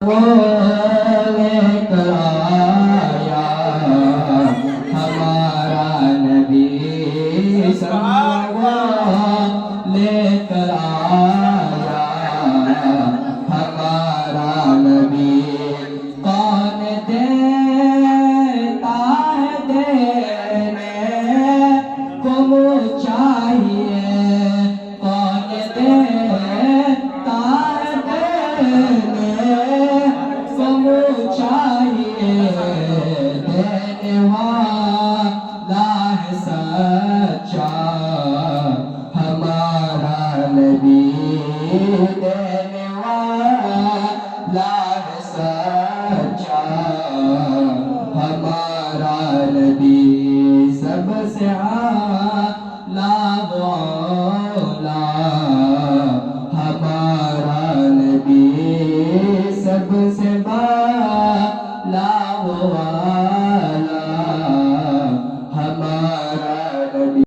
وہ لے کر آیا ہمارا نبی وہ لے کر آیا ہمارا نبی کون دیتا ہے دینے کو چاہیے کون دیتا ہے دینے کو چاہیے دینے والا ہے سچا ہمارا نبی دینے والا ہے سچا ہمارا نبی سب سے اعلیٰ ہمارا نبی سب سے